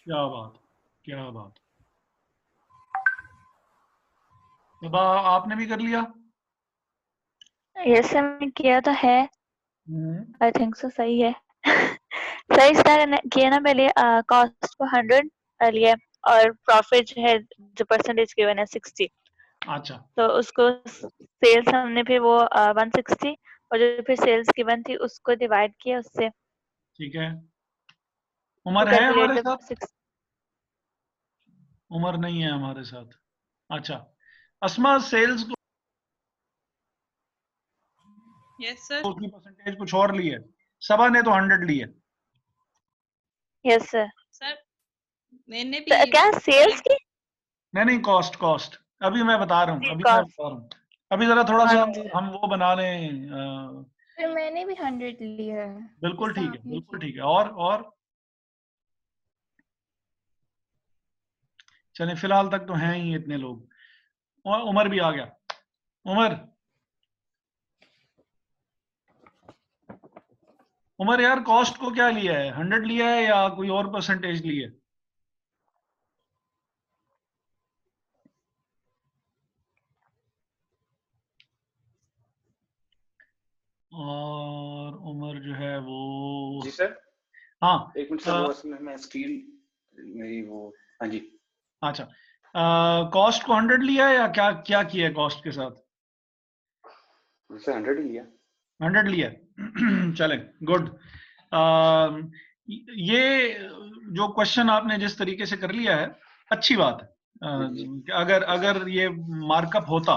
क्या बात, क्या बात। तो आपने भी कर लिया? यस सर, मैंने किया तो है। हम्म, आई थिंक सो सही है। सही स्टार किया ना पहले, कॉस्ट को 100 लिया और प्रॉफिट जो है, जो परसेंटेज गिवन है 60, अच्छा तो उसको सेल्स हमने फिर वो 160, और जो फिर सेल्स गिवन थी उसको डिवाइड किया उससे, ठीक है। टू उमर है कैलकुलेट हमारे द साथ? 6। उमर नहीं है हमारे साथ। अच्छा, अस्मा सेल्स यस सर। की परसेंटेज कुछ और ली है, सबा ने तो 100 ली है। Yes sir. सर मैंने भी क्या सेल्स की? नहीं नहीं, कॉस्ट कॉस्ट। अभी मैं बता रहा हूँ, जी, अभी मैं कॉस्ट। बता रहा हूँ। अभी जरा थोड़ा हाँ सा जी। हम वो बना लें। फिर मैंने भी 100 लिया है। बिल्कुल ऐसा ठीक है, आपने बिल्कुल किया। ठीक है। और चलें, फिलहाल तक तो हैं ही इतने लोग। और उमर भी आ गया। उमर, उमर यार, कॉस्ट को क्या लिया है? 100 लिया है या कोई और परसेंटेज ली है? और उमर जो है वो, जी सर। हाँ। एक मिनट सर, वो असल में मैं स्टील मेरी वो, हाँ जी। अच्छा, कॉस्ट को 100 लिया है या क्या क्या किया है कॉस्ट के साथ? सर 100 ही लिया। 100 लिया है। चलें, गुड। ये जो क्वेश्चन आपने जिस तरीके से कर लिया है, अच्छी बात है। कि अगर अगर ये मार्कअप होता,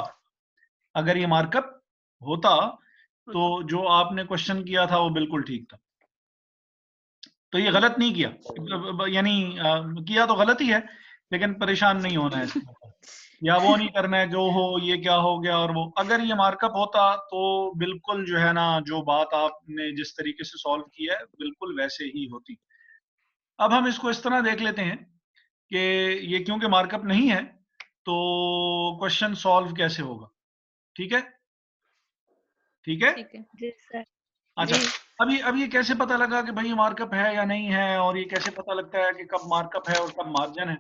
अगर ये मार्कअप होता तो जो आपने क्वेश्चन किया था वो बिल्कुल ठीक था। तो ये गलत नहीं किया, यानी किया तो गलत ही है, लेकिन परेशान नहीं होना है इसमें, या वो नहीं करना है जो हो ये क्या हो गया और वो। अगर ये मार्कअप होता तो बिल्कुल जो है ना, जो बात आपने जिस तरीके से सॉल्व किया है बिल्कुल वैसे ही होती। अब हम इसको इस तरह देख लेते हैं कि ये क्योंकि मार्कअप नहीं है तो क्वेश्चन सॉल्व कैसे होगा। ठीक है, ठीक है। ठीक है। जी सर। अच्छा, जी। अब ये कैसे पता लगा कि भाई मार्कअप है या नहीं है, और ये कैसे पता लगता है कि कब मार्कअप है और कब मार्जिन है?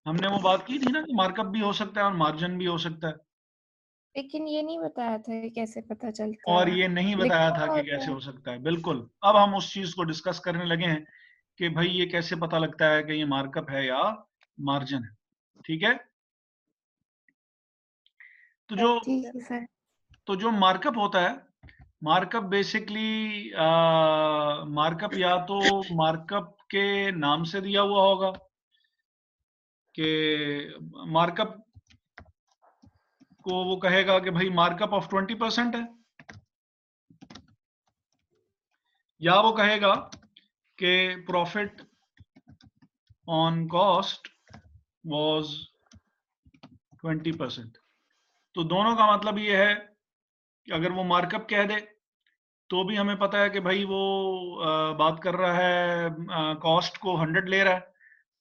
हमने वो बात की थी ना कि मार्कअप भी हो सकता है और मार्जिन भी हो सकता है, लेकिन ये नहीं बताया था कि कैसे पता चलता और है। ये नहीं बताया लिखा था कि होता कैसे है। हो सकता है। बिल्कुल, अब हम उस चीज को डिस्कस करने लगे हैं कि भाई ये कैसे पता लगता है कि ये मार्कअप है या मार्जिन है। ठीक है। तो जो ठीक है सर। मार्कअप होता है, मार्कअप बेसिकली, मार्कअप या तो मार्कअप के नाम से दिया हुआ होगा कि मार्कअप को वो कहेगा कि भाई मार्कअप ऑफ 20% है, या वो कहेगा कि प्रॉफिट ऑन कॉस्ट वाज 20%। तो दोनों का मतलब ये है कि अगर वो मार्कअप कह दे तो भी हमें पता है कि भाई वो बात कर रहा है, कॉस्ट को 100 ले रहा है।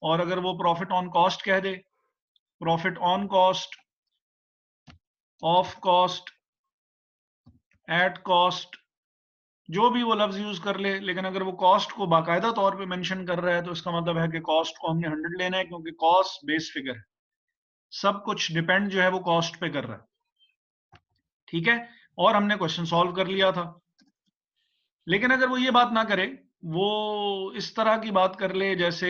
और अगर वो प्रॉफिट ऑन कॉस्ट कह दे, profit on cost, of cost, at cost, जो भी वो लफ्ज यूज कर ले, लेकिन अगर वो कॉस्ट को बाकायदा तौर पे मेंशन कर रहा है तो इसका मतलब है कि कॉस्ट को हमने 100 लेना है, क्योंकि कॉस्ट बेस फिगर है, सब कुछ डिपेंड जो है वो कॉस्ट पे कर रहा है। ठीक है, और हमने क्वेश्चन सॉल्व कर लिया था। लेकिन अगर वो ये बात ना करे, वो इस तरह की बात कर ले जैसे,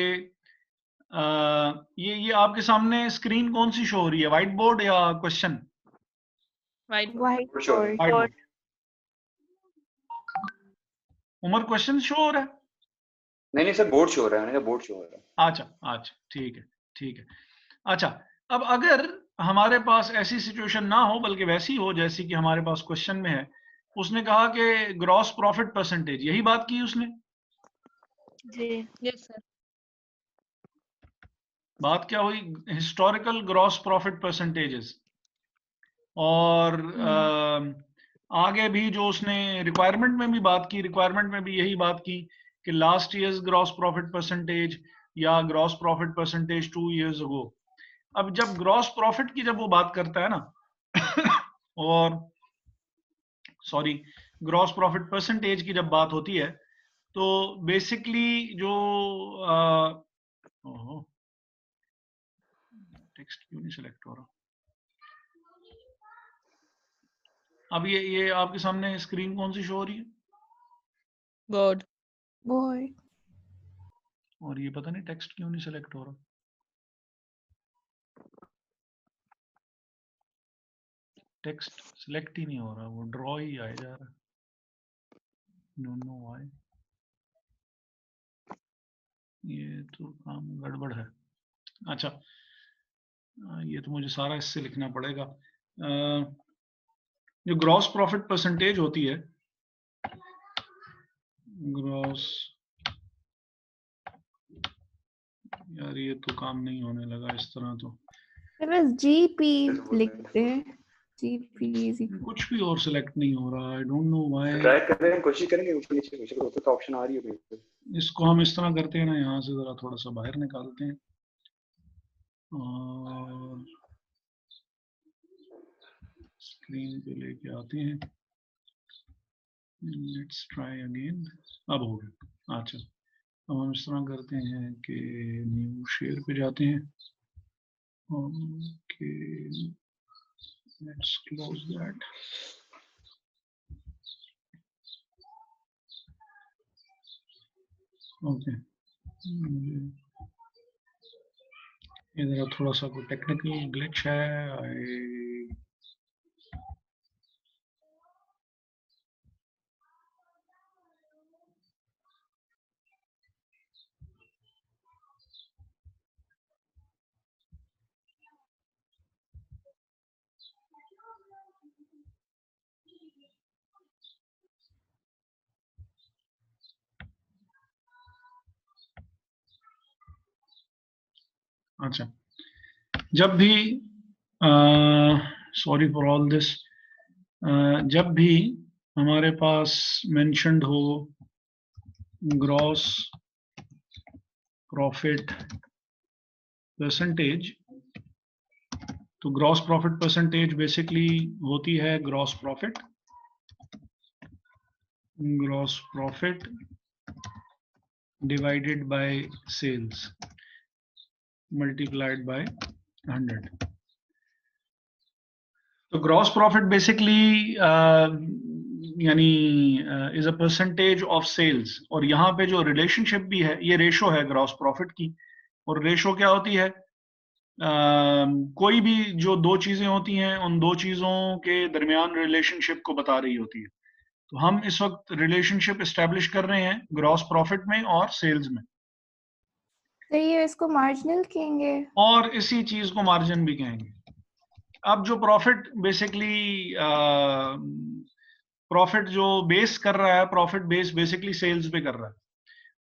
ये आपके सामने स्क्रीन कौन सी शो हो रही है, व्हाइट बोर्ड या question? White white sure. White board. Umar, question show हो रहा है? नहीं नहीं सर, बोर्ड शो हो रहा है, मैंने कहा बोर्ड शो हो रहा है। अच्छा अच्छा, ठीक है, ठीक है। अच्छा, अब अगर हमारे पास ऐसी सिचुएशन ना हो बल्कि वैसी हो जैसी कि हमारे पास क्वेश्चन में है, उसने कहा कि ग्रॉस प्रॉफिट परसेंटेज, यही बात की उसने। जी। Yes sir. बात क्या हुई? Historical gross profit percentages. और आगे भी जो उसने रिक्वायरमेंट में भी बात की, रिक्वायरमेंट में भी यही बात की कि last years gross profit percentage या gross profit percentage 2 years ago। अब जब ग्रॉस प्रॉफिट की जब वो बात करता है ना, और सॉरी, ग्रॉस प्रॉफिट परसेंटेज की जब बात होती है, तो बेसिकली जो टेक्स्ट क्यों नहीं सिलेक्ट हो रहा? अब ये आपके सामने स्क्रीन कौन सी शो हो रही है? बोर्ड। बोर्ड। और ये पता नहीं टेक्स्ट क्यों नहीं सिलेक्ट हो रहा। टेक्स्ट सिलेक्ट ही नहीं हो रहा, वो ड्रॉ ही आए जा रहा है। Don't know why. ये तो काम गड़बड़ है। अच्छा, ये तो मुझे सारा इससे लिखना पड़ेगा। जो ग्रॉस प्रॉफिट परसेंटेज होती है, ग्रॉस, यार ये तो काम नहीं होने लगा इस तरह तो। बस जीपी लिखते हैं, जीपी कुछ भी और सिलेक्ट नहीं हो रहा, I don't know why. Try कर रहे हैं, कोशिश करेंगे ऊपर नीचे कोशिश करो तो ऑप्शन आ रही है। इसको हम इस तरह करते हैं ना, यहाँ से जरा थोड़ा सा बाहर निकालते हैं और स्क्रीन पे लेके आते हैं। Let's try again. अब हो गया। अच्छा, अब हम इस तरह करते हैं कि न्यू शेयर पे जाते हैं। Okay, let's close that. Okay, ये जरा थोड़ा सा कोई टेक्निकल ग्लिच है। अच्छा, जब भी सॉरी फॉर ऑल दिस, जब भी हमारे पास मेंशन्ड हो ग्रॉस प्रॉफिट परसेंटेज, तो ग्रॉस प्रॉफिट परसेंटेज बेसिकली होती है gross profit divided by sales multiplied by 100। तो ग्रॉस प्रॉफिट बेसिकली यानी is a percentage of sales, और यहाँ पे जो रिलेशनशिप भी है, ये रेशो है ग्रॉस प्रॉफिट की। और रेशो क्या होती है? कोई भी जो दो चीजें होती हैं, उन दो चीजों के दरमियान रिलेशनशिप को बता रही होती है। तो हम इस वक्त रिलेशनशिप एस्टेब्लिश कर रहे हैं ग्रॉस प्रॉफिट में और सेल्स में, तो ये इसको मार्जिनल कहेंगे और इसी चीज को मार्जिन भी कहेंगे। अब जो प्रॉफिट बेसिकली प्रॉफिट जो बेस कर रहा है, प्रॉफिट बेस बेसिकली सेल्स पे कर रहा है।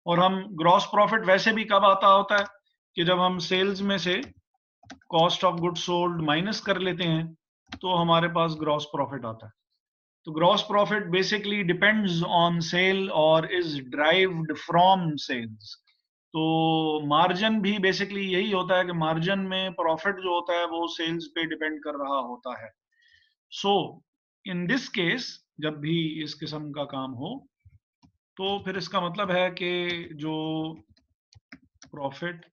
और हम ग्रॉस प्रॉफिट वैसे भी कब आता होता है कि जब हम सेल्स में से cost of good sold minus कर लेते हैं, तो हमारे पास ग्रॉस प्रॉफिट आता है। तो gross profit basically depends on sale और इज ड्राइव्ड फ्रॉम सेल्स। तो मार्जिन भी बेसिकली यही होता है कि मार्जिन में प्रॉफिट जो होता है वो सेल्स पे डिपेंड कर रहा होता है। सो इन दिस केस, जब भी इस किस्म का काम हो, तो फिर इसका मतलब है कि जो profit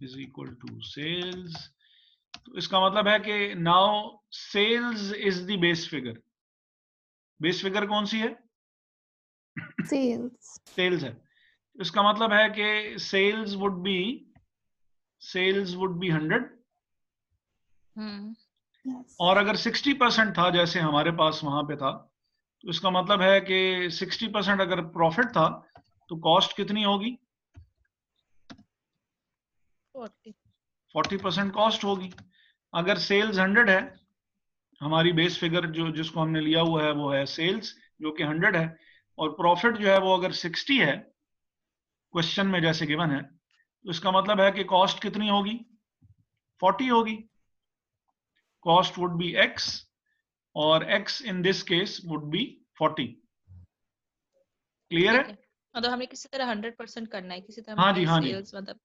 is equal to sales, तो इसका मतलब है कि now sales is the base figure. Base figure कौन सी है? सेल्स। सेल्स है। इसका मतलब है कि सेल्स वुड बी 100, और अगर 60% था जैसे हमारे पास वहां पे था, तो इसका मतलब है कि 60% अगर प्रॉफिट था तो कॉस्ट कितनी होगी? 40% कॉस्ट होगी। अगर सेल्स 100 है, हमारी बेस फिगर जो जिसको हमने लिया हुआ है वो है सेल्स, जो कि 100 है, और प्रॉफिट जो है वो अगर 60 है क्वेश्चन में जैसे गिवन है, तो इसका मतलब है कि कॉस्ट कितनी होगी? 40 होगी। कॉस्ट वुड बी x, और x in this case would be 40। Clear है? मतलब हमें किसी तरह 100% करना है, किसी तरह हाँ जी, हाँ जी। सेल्स मतलब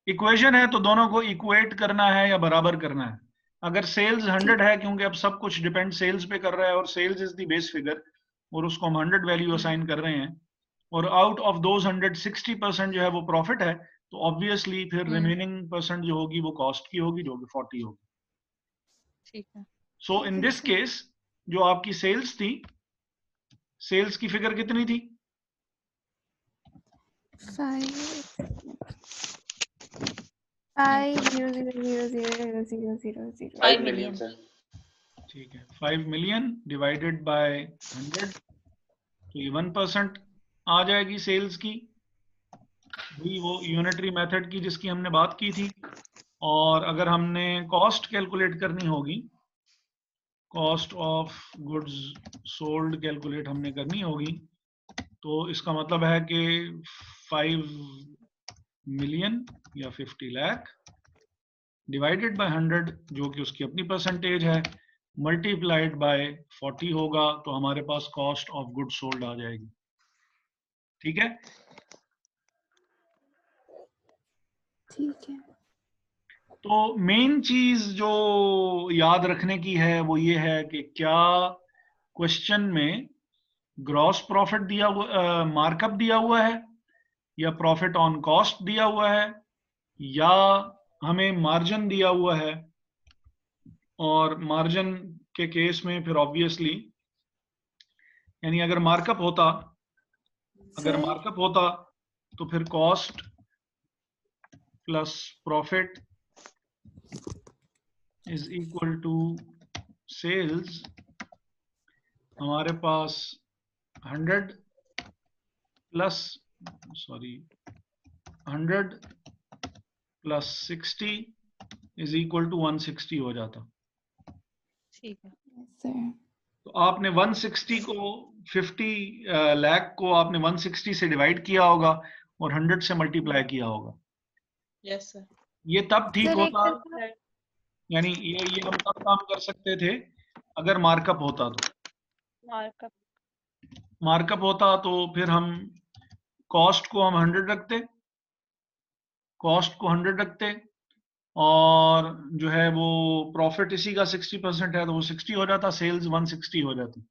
इक्वेशन है तो दोनों को इक्वेट करना है या बराबर करना है। अगर सेल्स 100 है, क्योंकि अब सब कुछ डिपेंड सेल्स पे कर रहा है, और sales is the base figure, और उसको हम 100 वैल्यू असाइन कर रहे हैं, और आउट ऑफ दोज 100 60% जो है वो प्रॉफिट है, तो ऑब्वियसली फिर रिमेनिंग परसेंट जो होगी वो कॉस्ट की होगी, जो कि 40 होगी। ठीक है। सो इन दिस केस जो आपकी सेल्स थी, सेल्स की फिगर कितनी थी? 5,000,000,000,000. 5 million सर। ठीक है, 5 मिलियन डिवाइडेड बाय 100, तो ये 1% आ जाएगी सेल्स की, वही वो यूनिटरी मेथड की जिसकी हमने बात की थी। और अगर हमने कॉस्ट कैलकुलेट करनी होगी, cost of goods sold calculate हमने करनी होगी, तो इसका मतलब है कि 5 मिलियन या 50 लाख डिवाइडेड बाय 100, जो कि उसकी अपनी परसेंटेज है, मल्टीप्लाइड बाय 40 होगा, तो हमारे पास कॉस्ट ऑफ गुड्स सोल्ड आ जाएगी। ठीक है, ठीक है। तो मेन चीज जो याद रखने की है वो ये है कि क्या क्वेश्चन में ग्रॉस प्रॉफिट दिया हुआ, मार्कअप दिया हुआ है, या प्रॉफिट ऑन कॉस्ट दिया हुआ है, या हमें मार्जिन दिया हुआ है। और मार्जिन के केस में फिर ऑब्वियसली, यानी अगर मार्कअप होता तो फिर cost plus profit is equal to sales, हमारे पास 100 प्लस 60 इज इक्वल टू 160 हो जाता। ठीक है। सर तो आपने 160 को 50 लाख को आपने 160 से डिवाइड किया होगा और 100 से मल्टीप्लाई किया होगा। Yes sir. ये तब ठीक सर, एक होता, तरफ यानी ये हम तब काम कर सकते थे अगर मार्कअप होता। तो मार्कअप होता तो फिर हम कॉस्ट को हम 100 रखते, और जो है वो प्रॉफिट इसी का 60% है, तो वो 60 हो जाता, सेल्स 160 हो जाती,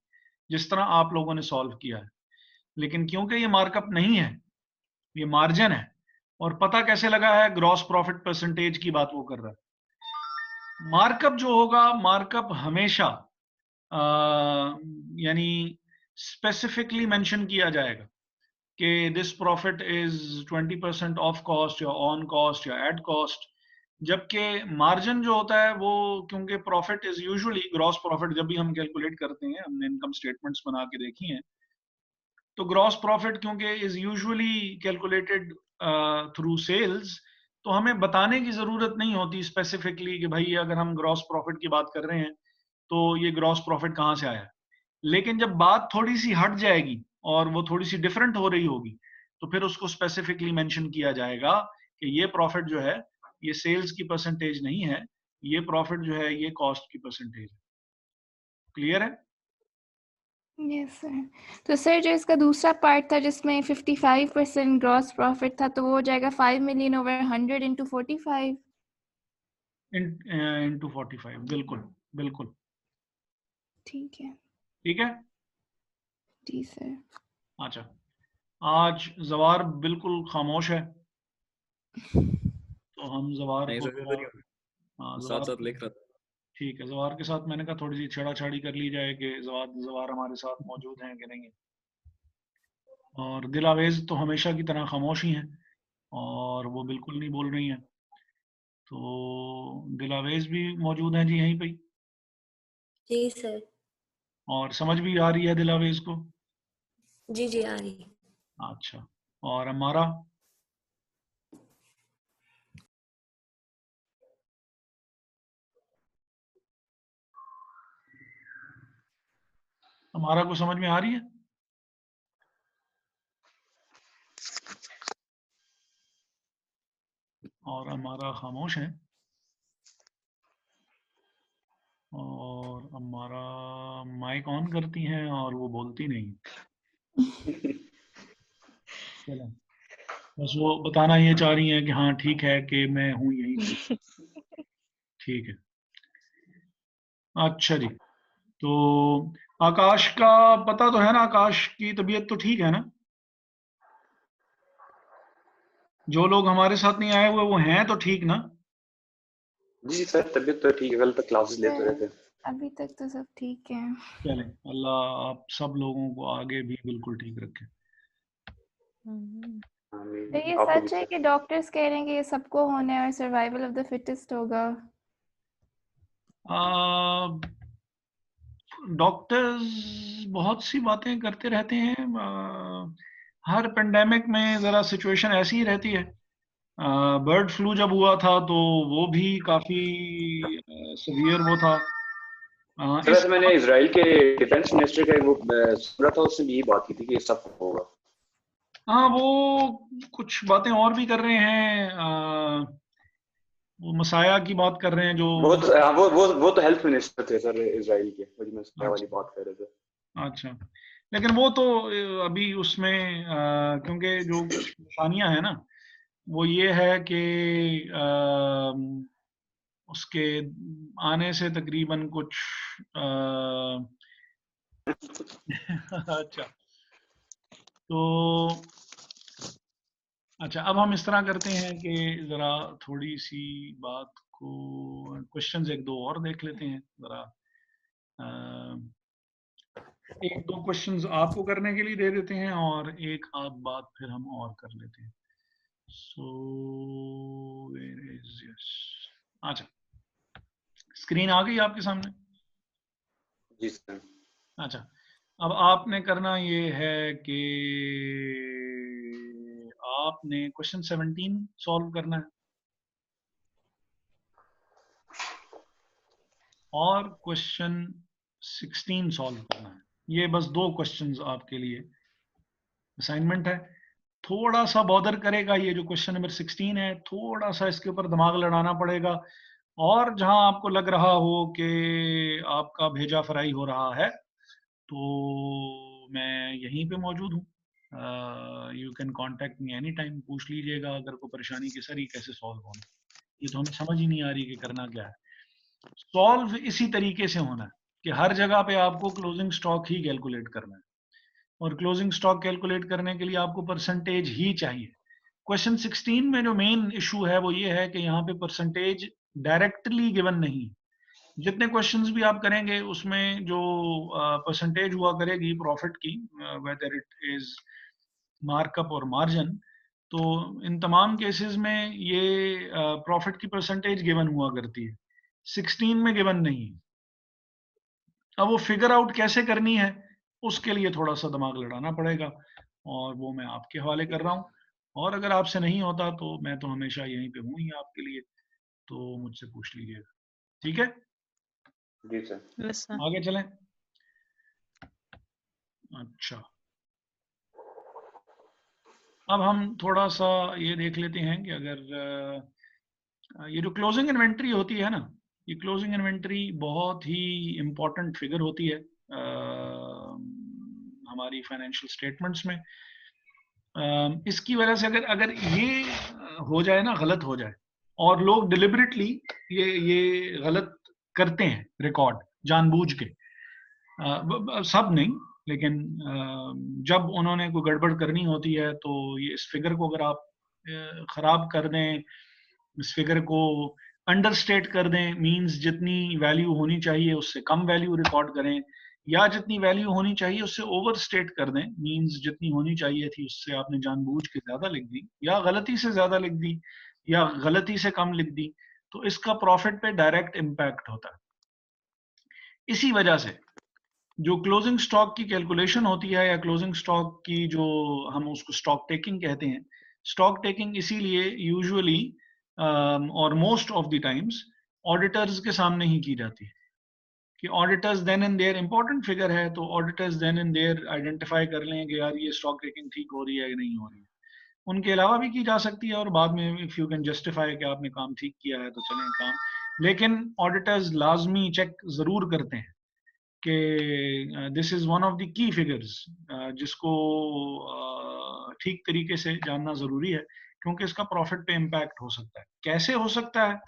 जिस तरह आप लोगों ने सॉल्व किया है। लेकिन क्योंकि ये मार्कअप नहीं है, ये मार्जिन है, और पता कैसे लगा है, ग्रॉस प्रॉफिट परसेंटेज की बात वो कर रहा है। मार्कअप जो होगा, मार्कअप हमेशा यानी स्पेसिफिकली मेंशन किया जाएगा कि this profit is 20% of cost या ऑन कॉस्ट या एट कॉस्ट। जबकि मार्जिन जो होता है वो, क्योंकि profit is usually gross profit, जब भी हम कैलकुलेट करते हैं, हमने इनकम स्टेटमेंट्स बना के देखी हैं, तो ग्रॉस प्रॉफिट क्योंकि is usually calculated through sales, तो हमें बताने की जरूरत नहीं होती स्पेसिफिकली कि भाई अगर हम ग्रॉस प्रॉफिट की बात कर रहे हैं तो ये ग्रॉस प्रॉफिट कहाँ से आया। लेकिन जब बात थोड़ी सी हट जाएगी और वो थोड़ी सी डिफरेंट हो रही होगी, तो फिर उसको स्पेसिफिकली मेंशन किया जाएगा कि ये प्रॉफिट जो है ये सेल्स की परसेंटेज नहीं है, ये प्रॉफिट जो है ये कॉस्ट की परसेंटेज है। क्लियर है? Yes sir. तो सर जो इसका दूसरा पार्ट था जिसमें 55% ग्रॉस प्रॉफिट था, तो वो हो जाएगा 5 मिलियन ओवर 100 इंटू 45। इंटू 45, बिल्कुल बिल्कुल ठीक है। ठीक है। जी सर। अच्छा, आज जवार बिल्कुल खामोश है, तो हम जवार नहीं को सर, इधर ही हूँ। हाँ, साथ जवार साथ लिख रहा था। ठीक है, जवार के साथ मैंने कहा थोड़ी सी छेड़ाछाड़ी कर ली जाए कि जवार हमारे साथ मौजूद हैं कि नहीं है। और दिलावेज तो हमेशा की तरह खामोश ही हैं और वो बिल्कुल नहीं बोल रही हैं, तो दिलावेज भी मौजूद हैं जी यहीं पे ही, जी सर। और समझ भी आ रही है दिलावेज को। जी जी आ रही। अच्छा, और हमारा हमारा को समझ में आ रही है? और हमारा खामोश है, और हमारा माइक ऑन करती हैं और वो बोलती नहीं। चलो, बस वो बताना ये चाह रही हैं कि हाँ ठीक है कि मैं हूँ यहीं पे। ठीक है, अच्छा जी। तो आकाश का पता तो है ना, आकाश की तबीयत तो ठीक है ना? जो लोग हमारे साथ नहीं आए हुए वो हैं तो ठीक ना? जी सर, तबीयत तो ठीक है, कल तक क्लासेस लेते सर, रहते। अभी तक तो सब ठीक है। चलें, अल्लाह आप सब लोगों को आगे भी बिल्कुल ठीक रखे। हम्म, तो ये आपको भी सच है सर। कि डॉक्टर्स कह रहे हैं कि ये सबको होना है और सर्वाइवल ऑफ द फिटेस्ट होगा? डॉक्टर्स बहुत सी बातें करते रहते हैं। हर पेंडेमिक में जरा सिचुएशन ऐसी ही रहती है। बर्ड फ्लू जब हुआ था तो वो भी काफी सीवियर वो था। सर इस वैसे मैंने इजराइल के डिफेंस मिनिस्टर का वो सुन रहा था, उसने भी यही बात की थी कि ये सब होगा। हाँ, वो कुछ बातें और भी कर रहे हैं। वो मसाया की बात कर रहे हैं जो वो तो हाँ, वो तो हेल्थ मिनिस्टर थे सर इजराइल के, वो जो मैं वाली अच्छा बात कर रहे थे। अच्छा, लेकिन वो तो अभी उसमें क्योंकि जो कुछ निशानियां हैं ना, वो ये है कि उसके आने से तकरीबन कुछ अच्छा, तो अच्छा, अब हम इस तरह करते हैं कि जरा थोड़ी सी बात को, क्वेश्चंस एक दो और देख लेते हैं जरा। एक दो क्वेश्चंस आपको करने के लिए दे देते हैं और एक आध बात फिर हम और कर लेते हैं। सो वेयर इज यस, अच्छा, स्क्रीन आ गई आपके सामने? जी सर। अच्छा, अब आपने करना ये है कि आपने क्वेश्चन 17 सॉल्व करना है और क्वेश्चन 16 सॉल्व करना है। ये बस दो क्वेश्चंस आपके लिए असाइनमेंट है। थोड़ा सा बॉदर करेगा ये जो क्वेश्चन नंबर 16 है, थोड़ा सा इसके ऊपर दिमाग लड़ाना पड़ेगा। और जहां आपको लग रहा हो कि आपका भेजा फ्राई हो रहा है तो मैं यहीं पे मौजूद हूँ। You can contact me any time, पूछ लीजिएगा अगर कोई परेशानी कि सर ये कैसे सॉल्व होना। ये तो हमें समझ ही नहीं आ रही कि करना क्या है। सॉल्व इसी तरीके से होना है कि हर जगह पे आपको क्लोजिंग स्टॉक ही कैलकुलेट करना है और क्लोजिंग स्टॉक कैलकुलेट करने के लिए आपको परसेंटेज ही चाहिए। क्वेश्चन 16 में जो मेन इशू है वो ये है कि यहाँ पे परसेंटेज डायरेक्टली गिवन नहीं। जितने क्वेश्चंस भी आप करेंगे उसमें जो परसेंटेज हुआ करेगी प्रॉफिट की, वेदर इट इज मार्कअप और मार्जिन, तो इन तमाम केसेस में ये प्रॉफिट की परसेंटेज गिवन हुआ करती है, 16 में गिवन नहीं। अब वो फिगर आउट कैसे करनी है उसके लिए थोड़ा सा दिमाग लड़ाना पड़ेगा और वो मैं आपके हवाले कर रहा हूँ। और अगर आपसे नहीं होता तो मैं तो हमेशा यहीं पे हूँ ही आपके लिए, तो मुझसे पूछ लीजिएगा। ठीक है, जी सर। yes sir. आगे चलें। अच्छा, अब हम थोड़ा सा ये देख लेते हैं कि अगर ये जो क्लोजिंग इन्वेंट्री होती है ना, ये क्लोजिंग इन्वेंट्री बहुत ही इंपॉर्टेंट फिगर होती है हमारी फाइनेंशियल स्टेटमेंट्स में। इसकी वजह से अगर अगर ये हो जाए ना, गलत हो जाए, और लोग डिलिबरेटली ये गलत करते हैं रिकॉर्ड जानबूझ के, सब नहीं लेकिन जब उन्होंने कोई गड़बड़ करनी होती है तो ये इस फिगर को अगर आप खराब कर दें, इस फिगर को अंडरस्टेट कर दें, मींस जितनी वैल्यू होनी चाहिए उससे कम वैल्यू रिकॉर्ड करें, या जितनी वैल्यू होनी चाहिए उससे ओवर स्टेट कर दें, मींस जितनी होनी चाहिए थी उससे आपने जानबूझ के ज्यादा लिख दी या गलती से ज्यादा लिख दी या गलती से कम लिख दी, तो इसका प्रॉफिट पे डायरेक्ट इम्पैक्ट होता है। इसी वजह से जो क्लोजिंग स्टॉक की कैलकुलेशन होती है या क्लोजिंग स्टॉक की जो हम उसको स्टॉक टेकिंग कहते हैं, स्टॉक टेकिंग इसीलिए यूजुअली और most of the times auditors के सामने ही की जाती है कि auditors then and there important figure है, तो auditors then and there identify कर लें कि यार ये स्टॉक टेकिंग ठीक हो रही है या नहीं हो रही है। उनके अलावा भी की जा सकती है और बाद में इफ यू कैन जस्टिफाई कि आपने काम ठीक किया है तो चलें काम, लेकिन ऑडिटर्स लाजमी चेक जरूर करते हैं कि this is one of the key figures जिसको ठीक तरीके से जानना जरूरी है क्योंकि इसका प्रॉफिट पे इम्पैक्ट हो सकता है। कैसे हो सकता है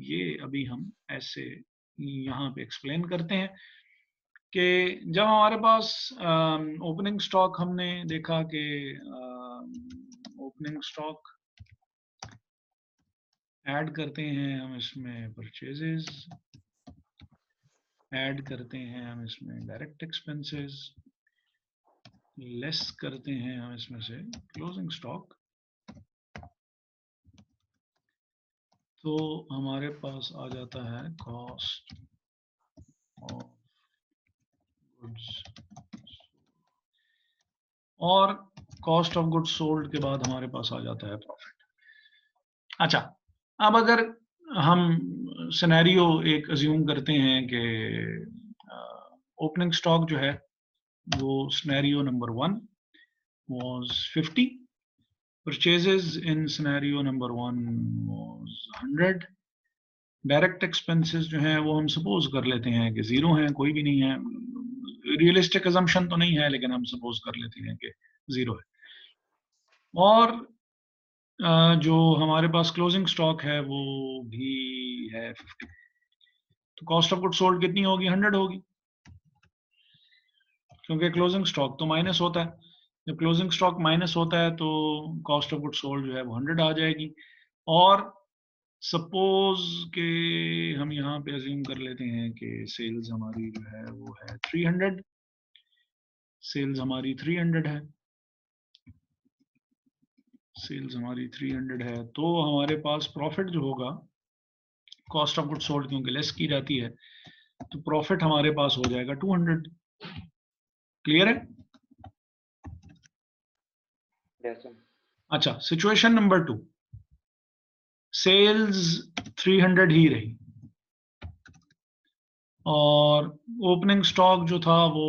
ये अभी हम ऐसे यहाँ पे एक्सप्लेन करते हैं कि जब हमारे पास ओपनिंग स्टॉक हमने देखा कि ओपनिंग स्टॉक ऐड करते हैं हम इसमें परचेजेस, ऐड करते हैं हम इसमें डायरेक्ट एक्सपेंसेस, लेस करते हैं हम इसमें से क्लोजिंग स्टॉक, तो हमारे पास आ जाता है कॉस्ट ऑफ गुड्स, और कॉस्ट ऑफ गुड्स सोल्ड के बाद हमारे पास आ जाता है प्रॉफिट। अच्छा, अब अगर हम सिनेरियो एक अज्यूम करते हैं कि ओपनिंग स्टॉक जो है वो scenario number 1 was 50, purchases in scenario number 1 was 100, direct expenses जो हैं वो हम सपोज कर लेते हैं कि जीरो हैं, कोई भी नहीं है, रियलिस्टिक अजम्पशन तो नहीं है लेकिन हम सपोज कर लेते हैं कि जीरो है, और जो हमारे पास क्लोजिंग स्टॉक है वो भी है 50, तो कॉस्ट ऑफ गुड सोल्ड कितनी होगी? 100 होगी, क्योंकि क्लोजिंग स्टॉक तो माइनस होता है, जब क्लोजिंग स्टॉक माइनस होता है तो कॉस्ट ऑफ गुड सोल्ड जो है वो 100 आ जाएगी। और सपोज के हम यहाँ पे अज्यूम कर लेते हैं कि सेल्स हमारी जो है वो है 300, सेल्स हमारी 300 है, सेल्स हमारी 300 है, तो हमारे पास प्रॉफिट जो होगा, कॉस्ट ऑफ गुड सोल्ड क्योंकि लेस की जाती है, तो प्रॉफिट हमारे पास हो जाएगा 200। क्लियर है? Yes, sir. अच्छा, सिचुएशन नंबर 2, सेल्स 300 ही रही और ओपनिंग स्टॉक जो था वो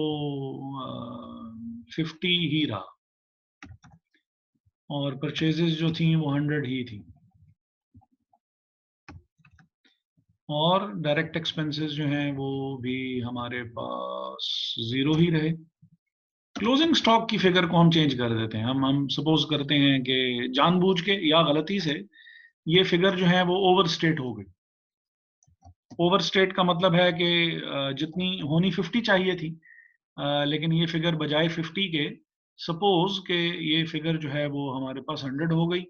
50 ही रहा, और परचेजेस जो थी वो 100 ही थी, और डायरेक्ट एक्सपेंसेस जो हैं वो भी हमारे पास जीरो ही रहे। क्लोजिंग स्टॉक की फिगर को हम चेंज कर देते हैं, हम सपोज करते हैं कि जानबूझ के या गलती से ये फिगर जो है वो ओवरस्टेट हो गई। ओवरस्टेट का मतलब है कि जितनी होनी 50 चाहिए थी, लेकिन ये फिगर बजाय 50 के, सपोज के ये फिगर जो है वो हमारे पास 100 हो गई,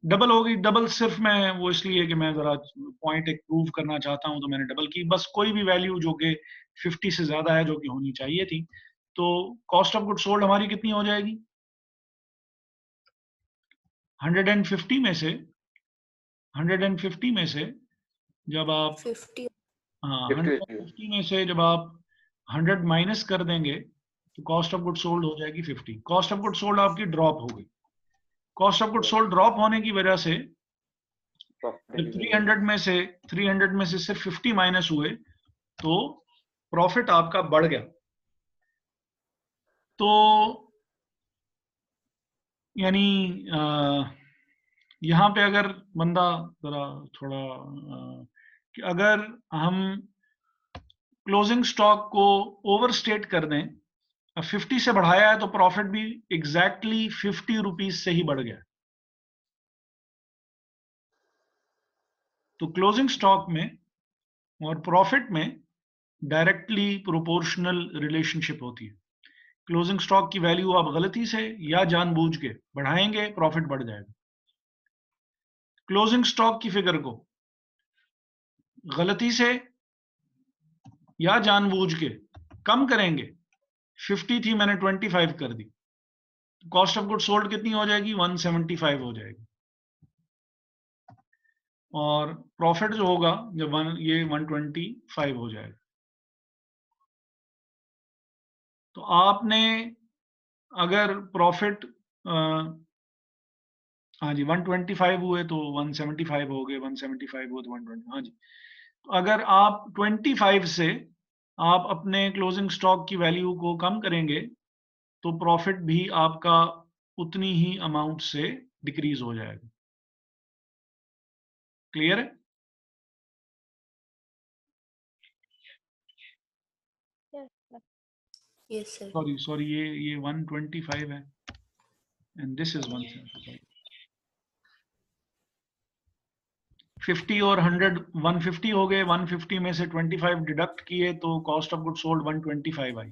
डबल हो गई। डबल सिर्फ मैं वो इसलिए कि मैं जरा पॉइंट एक प्रूव करना चाहता हूं तो मैंने डबल की, बस कोई भी वैल्यू जो कि 50 से ज्यादा है, जो कि होनी चाहिए थी, तो कॉस्ट ऑफ गुड सोल्ड हमारी कितनी हो जाएगी? 150 में से 150 में से जब आप 50 हाँ 50 150 में से जब आप 100 माइनस कर देंगे तो कॉस्ट ऑफ गुड सोल्ड हो जाएगी 50। कॉस्ट ऑफ गुड सोल्ड आपकी ड्रॉप हो गई। Cost of good sold drop होने की वजह से जब 300 में से सिर्फ 50 माइनस हुए तो प्रॉफिट आपका बढ़ गया। तो यानी यहाँ पे अगर बंदा जरा थोड़ा कि अगर हम क्लोजिंग स्टॉक को ओवरस्टेट कर दें, 50 से बढ़ाया है तो प्रॉफिट भी एग्जैक्टली 50 रुपीज से ही बढ़ गया। तो क्लोजिंग स्टॉक में और प्रॉफिट में डायरेक्टली प्रोपोर्शनल रिलेशनशिप होती है। क्लोजिंग स्टॉक की वैल्यू आप गलती से या जानबूझ के बढ़ाएंगे, प्रॉफिट बढ़ जाएगा। क्लोजिंग स्टॉक की फिगर को गलती से या जानबूझ के कम करेंगे, 50 थी मैंने 25 कर दी, कॉस्ट ऑफ गुड सोल्ड कितनी हो जाएगी? 175 हो जाएगी, और प्रॉफिट जो होगा जब ये 125 हो जाएगा। तो आपने अगर प्रॉफिट हाँ जी 125 हुए तो 175 हो गए, 175 हुए तो 120, हाँ जी। तो अगर आप 25 से आप अपने क्लोजिंग स्टॉक की वैल्यू को कम करेंगे तो प्रॉफिट भी आपका उतनी ही अमाउंट से डिक्रीज हो जाएगा। क्लियर है? Yes sir. सॉरी ये 125 है एंड दिस इज 175। 50 और 100 150 हो गए, 150 में से 25 डिडक्ट किए तो कॉस्ट ऑफ गुड सोल्ड 125 आई,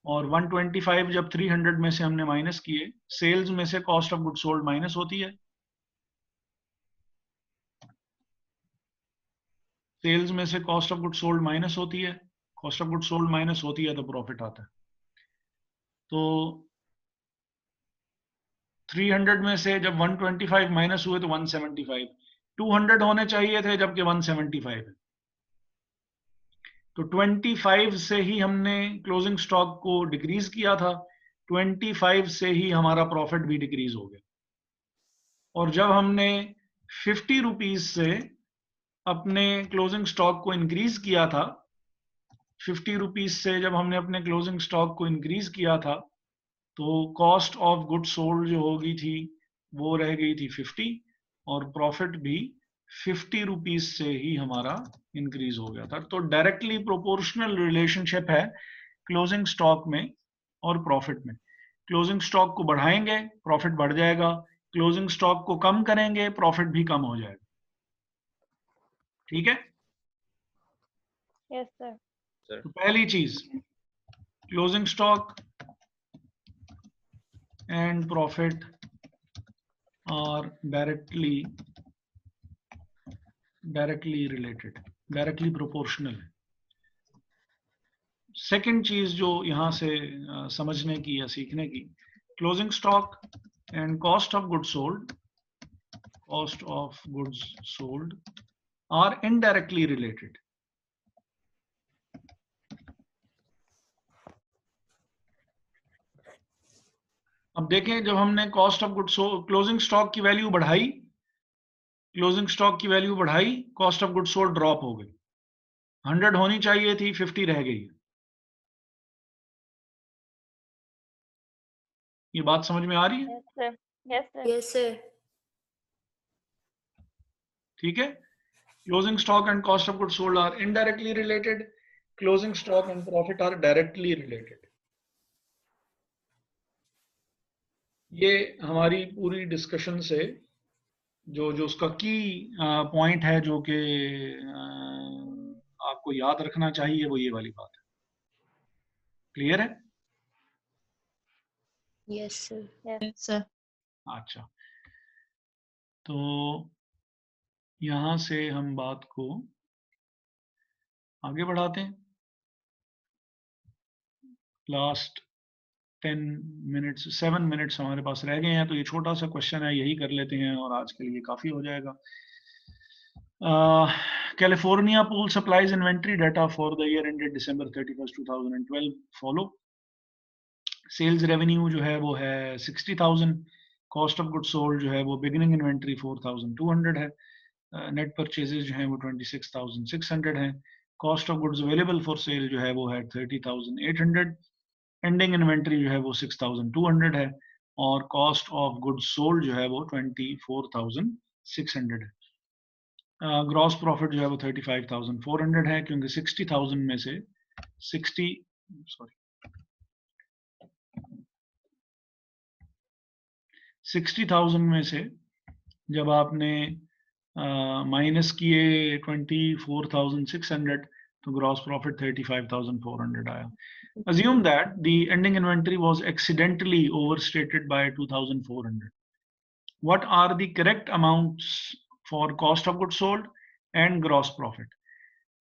और 125 जब 300 में से हमने माइनस किए, सेल्स में से cost of good sold minus होती है, सेल्स में से cost of good sold minus होती है, cost of good sold minus होती है तो प्रॉफिट आता है। तो 300 में से जब 125 माइनस हुए तो 175, 200 होने चाहिए थे जबकि 175 है। तो 25 से ही हमने क्लोजिंग स्टॉक को डिक्रीज किया था, 25 से ही हमारा प्रॉफिट भी डिक्रीज हो गया। और जब हमने 50 रुपीज से अपने क्लोजिंग स्टॉक को इंक्रीज किया था, 50 रुपीज से जब हमने अपने क्लोजिंग स्टॉक को इंक्रीज किया था, तो कॉस्ट ऑफ गुड सोल्ड जो होगी थी वो रह गई थी 50, और प्रॉफिट भी 50 रुपीज से ही हमारा इंक्रीज हो गया था। तो डायरेक्टली प्रोपोर्शनल रिलेशनशिप है क्लोजिंग स्टॉक में और प्रॉफिट में। क्लोजिंग स्टॉक को बढ़ाएंगे प्रॉफिट बढ़ जाएगा, क्लोजिंग स्टॉक को कम करेंगे प्रॉफिट भी कम हो जाएगा। ठीक है? Yes sir. तो पहली चीज, closing stock and profit are directly related, directly proportional है। सेकंड चीज जो यहां से समझने की या सीखने की, closing stock and cost of goods sold are indirectly related. अब देखें, जब हमने cost of goods closing stock की वैल्यू बढ़ाई, cost of goods sold drop हो गई, 100 होनी चाहिए थी 50 रह गई। ये बात समझ में आ रही है? Yes sir. Yes sir. Yes sir. ठीक है? Closing stock and cost of goods sold are indirectly related, closing stock and profit are directly related. ये हमारी पूरी डिस्कशन से जो उसका की पॉइंट है जो कि आपको याद रखना चाहिए, वो ये वाली बात है। क्लियर है? Yes sir. Yes sir. अच्छा, तो यहां से हम बात को आगे बढ़ाते हैं। लास्ट 7 मिनट्स हमारे पास रह गए हैं, तो ये छोटा सा क्वेश्चन है, यही कर लेते हैं और आज के लिए काफी हो जाएगा। California pool supplies inventory data for the year ended December 31, 2012 follow. Sales revenue जो है वो है 60,000, कॉस्ट ऑफ गुड्स सोल्ड जो है वो बिगिनिंग इन्वेंट्री 4,200 है, नेट परचेजेस जो है वो 26,600 है, cost of goods available for sale जो है वो है 30,800, एंडिंग इन्वेंट्री जो है वो 6,200 है, और कॉस्ट ऑफ गुड्स सोल्ड जो है वो 24,600 है। ग्रॉस प्रॉफिट जो है वो 35,400 है, क्योंकि 60,000 में से 60,000 में से जब आपने माइनस किए 24,600 तो ग्रॉस प्रॉफिट 35,400 आया। Assume that the ending inventory was accidentally overstated by 2,400. What are the correct amounts for cost of goods sold and gross profit?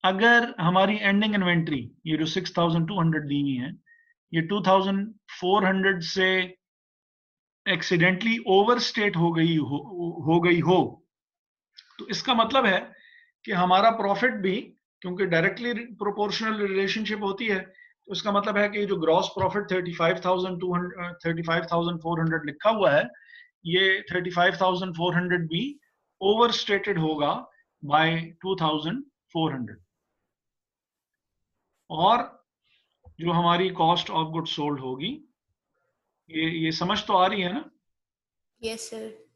अगर हमारी ending inventory ये जो 6,200 दी हुई है, ये 2,400 से एक्सीडेंटली ओवरस्टेट हो गई हो, तो इसका मतलब है कि हमारा प्रॉफिट भी, क्योंकि डायरेक्टली प्रोपोर्शनल रिलेशनशिप होती है, तो इसका मतलब है कि जो ग्रॉस प्रॉफिट 35,400 लिखा हुआ है, ये 35,400 भी ओवरस्टेटेड होगा बाय 2,400। और जो हमारी कॉस्ट ऑफ गुड्स सोल्ड होगी, ये समझ तो आ रही है ना? Yes sir.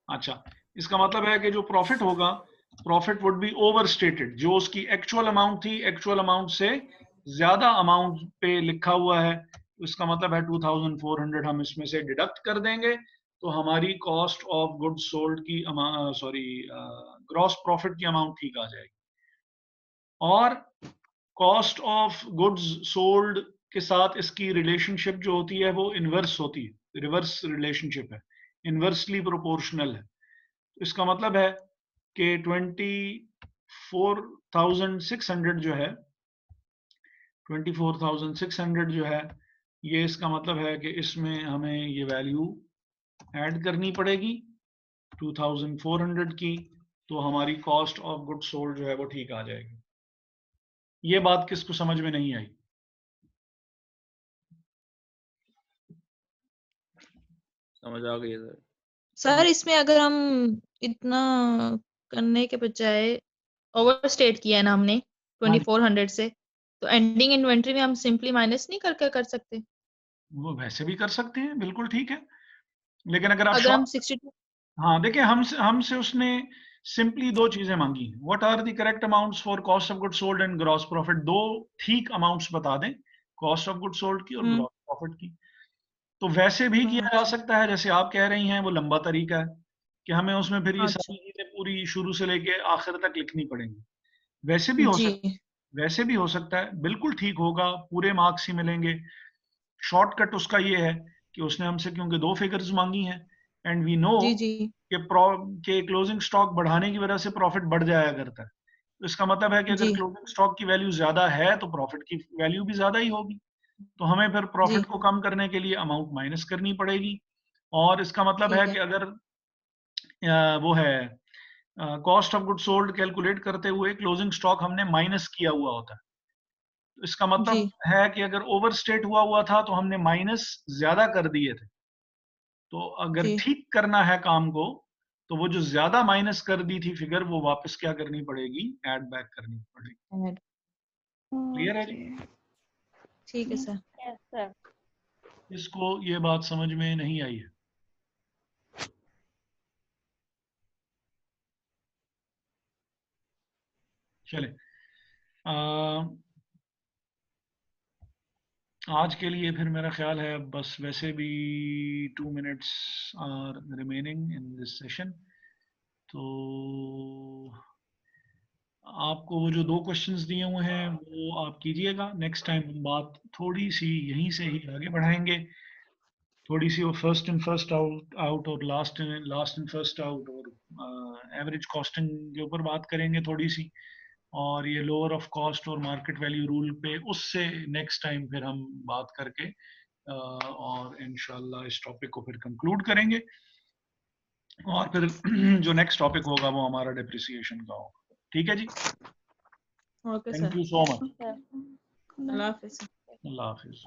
अच्छा, इसका मतलब है कि जो प्रॉफिट होगा, प्रॉफिट वुड बी ओवरस्टेटेड, जो उसकी एक्चुअल अमाउंट थी, एक्चुअल अमाउंट से ज्यादा अमाउंट पे लिखा हुआ है, तो इसका मतलब है 2,400 हम इसमें से डिडक्ट कर देंगे, तो हमारी कॉस्ट ऑफ गुड्स सोल्ड की ग्रॉस प्रॉफिट की अमाउंट ठीक आ जाएगी। और कॉस्ट ऑफ गुड्स सोल्ड के साथ इसकी रिलेशनशिप जो होती है वो इनवर्स होती है, रिवर्स रिलेशनशिप है, इनवर्सली प्रोपोर्शनल है। तो इसका मतलब है कि 24,600 जो है, 24,600 जो है, ये इसका मतलब है कि इसमें हमें ये वैल्यू ऐड करनी पड़ेगी 2,400 की, तो हमारी कॉस्ट ऑफ गुड सोल्ड जो है वो ठीक आ जाएगी। ये बात किसको समझ में नहीं आई? समझ आ गई सर। सर इसमें अगर हम इतना करने के बजाय ओवर स्टेट किया है ना हमने 2400 से, तो एंडिंग इन्वेंट्री में हम सिंपली माइनस नहीं कर सकते? वो वैसे भी कर सकते हैं, बिल्कुल ठीक है, लेकिन अगर आप अगर हम 62 हाँ देखिए, हमसे उसने सिंपली दो चीजें मांगी, what are the correct amounts for cost of good sold and gross profit, दो ठीक अमाउंट्स बता दें, कॉस्ट ऑफ गुड सोल्ड की और ग्रॉस प्रॉफिट की। तो वैसे भी किया जा सकता है, जैसे आप कह रही हैं, वो लंबा तरीका है कि हमें उसमें फिर ये सारी चीजें पूरी शुरू से लेके आखिर तक लिखनी पड़ेंगी। वैसे भी हो सकता है, वैसे भी हो सकता है, बिल्कुल ठीक होगा, पूरे मार्क्स ही मिलेंगे। शॉर्टकट उसका ये है कि उसने हमसे क्योंकि दो फिगर्स मांगी हैं, एंड वी नो कि क्लोजिंग स्टॉक बढ़ाने की वजह से प्रॉफिट बढ़ जाया करता है, तो इसका मतलब है कि अगर क्लोजिंग स्टॉक की वैल्यू ज्यादा है तो प्रॉफिट की वैल्यू भी ज्यादा ही होगी, तो हमें फिर प्रॉफिट को कम करने के लिए अमाउंट माइनस करनी पड़ेगी। और इसका मतलब है कि अगर वो है cost of good sold calculate करते हुए क्लोजिंग स्टॉक हमने माइनस किया हुआ होता है, तो इसका मतलब है कि अगर ओवर स्टेट हुआ था तो हमने माइनस ज्यादा कर दिए थे, तो अगर ठीक करना है काम को, तो वो जो ज्यादा माइनस कर दी थी फिगर, वो वापस क्या करनी पड़ेगी, ऐड बैक करनी पड़ेगी। क्लियर है जी? ठीक है सर। Yes sir. इसको ये बात समझ में नहीं आई है? चले, आज के लिए फिर मेरा ख्याल है बस, वैसे भी 2 minutes are remaining in this session, तो आपको वो जो दो क्वेश्चंस दिए हुए हैं वो आप कीजिएगा। नेक्स्ट टाइम हम बात थोड़ी सी यहीं से ही आगे बढ़ाएंगे, थोड़ी सी वो फर्स्ट इन फर्स्ट आउट और लास्ट इन फर्स्ट आउट और एवरेज कॉस्टिंग के ऊपर बात करेंगे थोड़ी सी, और ये लोअर ऑफ कॉस्ट और मार्केट वैल्यू रूल पे उससे नेक्स्ट टाइम फिर हम बात करके और इंशाल्लाह इस टॉपिक को फिर कंक्लूड करेंगे, और फिर जो नेक्स्ट टॉपिक होगा वो हमारा डेप्रिसिएशन का होगा। ठीक है जी? Okay sir. Thank you so much. अल्लाह हाफिज। अल्लाह हाफिज।